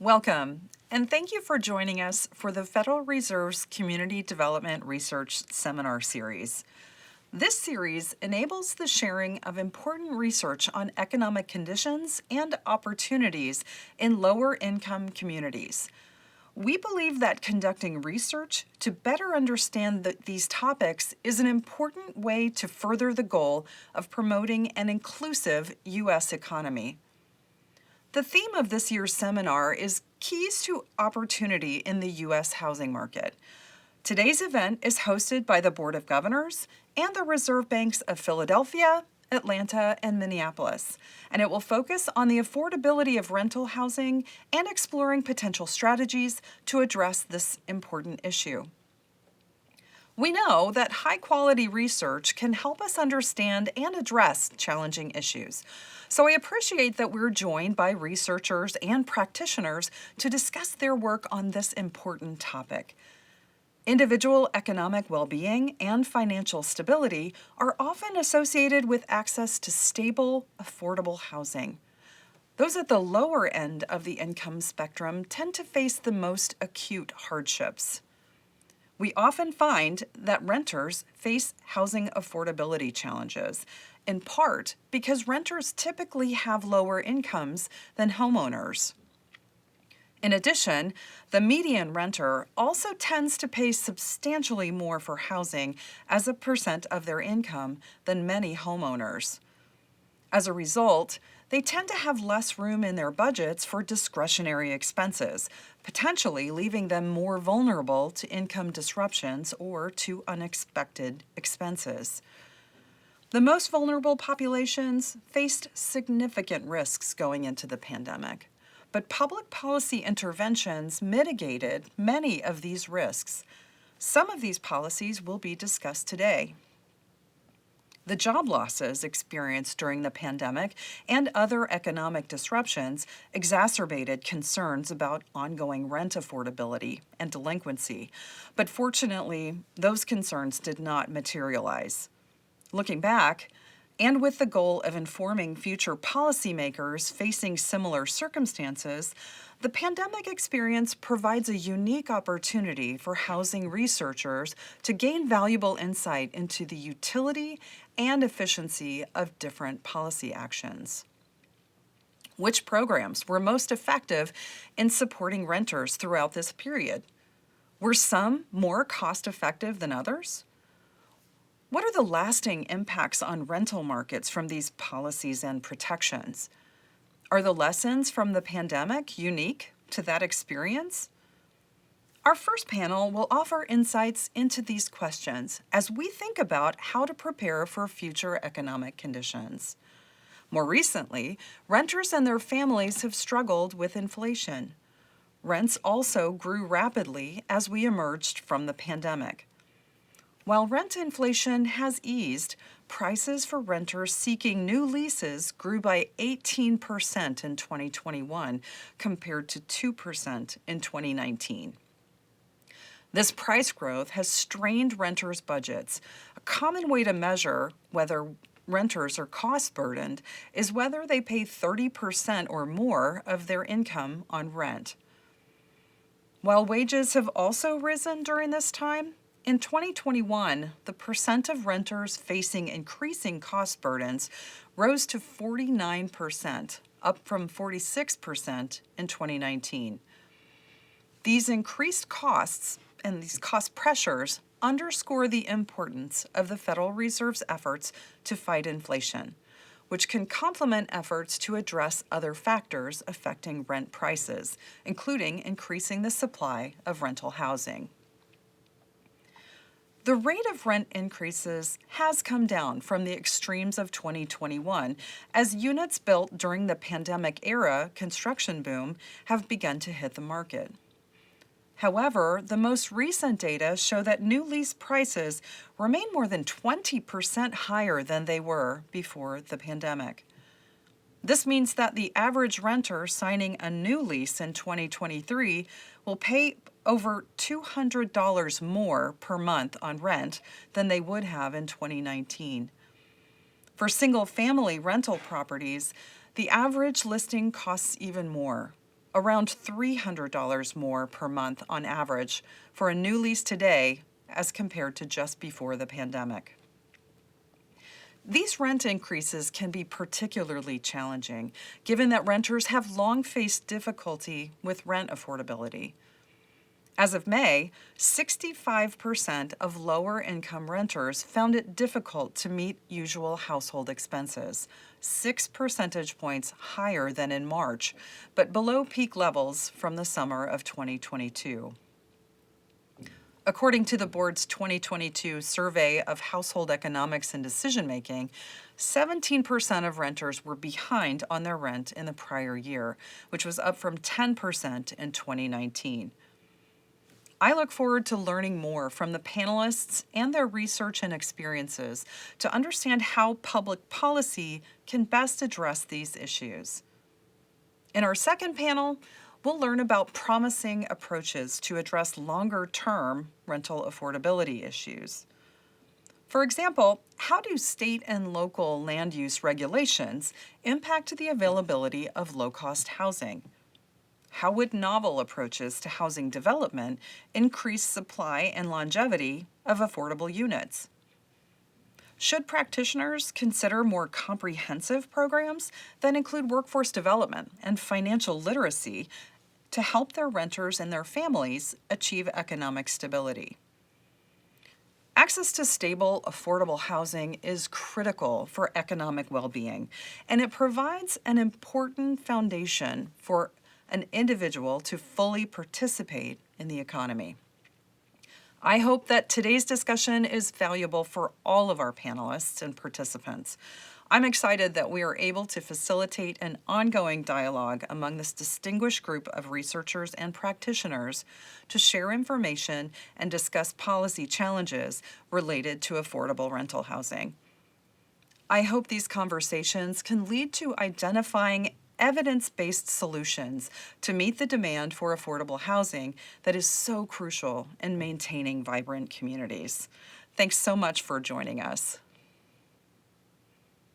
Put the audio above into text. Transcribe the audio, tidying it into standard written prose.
Welcome, and thank you for joining us for the Federal Reserve's Community Development Research Seminar Series. This series enables the sharing of important research on economic conditions and opportunities in lower-income communities. We believe that conducting research to better understand these topics is an important way to further the goal of promoting an inclusive U.S. economy. The theme of this year's seminar is Keys to Opportunity in the U.S. Housing Market. Today's event is hosted by the Board of Governors and the Reserve Banks of Philadelphia, Atlanta, and Minneapolis, and it will focus on the affordability of rental housing and exploring potential strategies to address this important issue. We know that high-quality research can help us understand and address challenging issues. So I appreciate that we're joined by researchers and practitioners to discuss their work on this important topic. Individual economic well-being and financial stability are often associated with access to stable, affordable housing. Those at the lower end of the income spectrum tend to face the most acute hardships. We often find that renters face housing affordability challenges, in part because renters typically have lower incomes than homeowners. In addition, the median renter also tends to pay substantially more for housing as a percent of their income than many homeowners. As a result, they tend to have less room in their budgets for discretionary expenses, potentially leaving them more vulnerable to income disruptions or to unexpected expenses. The most vulnerable populations faced significant risks going into the pandemic, but public policy interventions mitigated many of these risks. Some of these policies will be discussed today. The job losses experienced during the pandemic and other economic disruptions exacerbated concerns about ongoing rent affordability and delinquency, but fortunately, those concerns did not materialize. Looking back, and with the goal of informing future policymakers facing similar circumstances, the pandemic experience provides a unique opportunity for housing researchers to gain valuable insight into the utility and efficiency of different policy actions. Which programs were most effective in supporting renters throughout this period? Were some more cost-effective than others? What are the lasting impacts on rental markets from these policies and protections? Are the lessons from the pandemic unique to that experience? Our first panel will offer insights into these questions as we think about how to prepare for future economic conditions. More recently, renters and their families have struggled with inflation. Rents also grew rapidly as we emerged from the pandemic. While rent inflation has eased, prices for renters seeking new leases grew by 18% in 2021 compared to 2% in 2019. This price growth has strained renters' budgets. A common way to measure whether renters are cost-burdened is whether they pay 30% or more of their income on rent. While wages have also risen during this time, in 2021, the percent of renters facing increasing cost burdens rose to 49%, up from 46% in 2019. These increased costs and these cost pressures underscore the importance of the Federal Reserve's efforts to fight inflation, which can complement efforts to address other factors affecting rent prices, including increasing the supply of rental housing. The rate of rent increases has come down from the extremes of 2021 as units built during the pandemic era construction boom have begun to hit the market. However, the most recent data show that new lease prices remain more than 20% higher than they were before the pandemic. This means that the average renter signing a new lease in 2023 will pay over $200 more per month on rent than they would have in 2019. For single-family rental properties, the average listing costs even more, around $300 more per month on average for a new lease today as compared to just before the pandemic. These rent increases can be particularly challenging, given that renters have long faced difficulty with rent affordability. As of May, 65% of lower income renters found it difficult to meet usual household expenses, 6 percentage points higher than in March, but below peak levels from the summer of 2022. According to the board's 2022 survey of household economics and decision making, 17% of renters were behind on their rent in the prior year, which was up from 10% in 2019. I look forward to learning more from the panelists and their research and experiences to understand how public policy can best address these issues. In our second panel, we'll learn about promising approaches to address longer-term rental affordability issues. For example, how do state and local land use regulations impact the availability of low-cost housing? How would novel approaches to housing development increase supply and longevity of affordable units? Should practitioners consider more comprehensive programs that include workforce development and financial literacy to help their renters and their families achieve economic stability? Access to stable, affordable housing is critical for economic well-being, and it provides an important foundation for an individual to fully participate in the economy. I hope that today's discussion is valuable for all of our panelists and participants. I'm excited that we are able to facilitate an ongoing dialogue among this distinguished group of researchers and practitioners to share information and discuss policy challenges related to affordable rental housing. I hope these conversations can lead to identifying evidence-based solutions to meet the demand for affordable housing that is so crucial in maintaining vibrant communities. Thanks so much for joining us.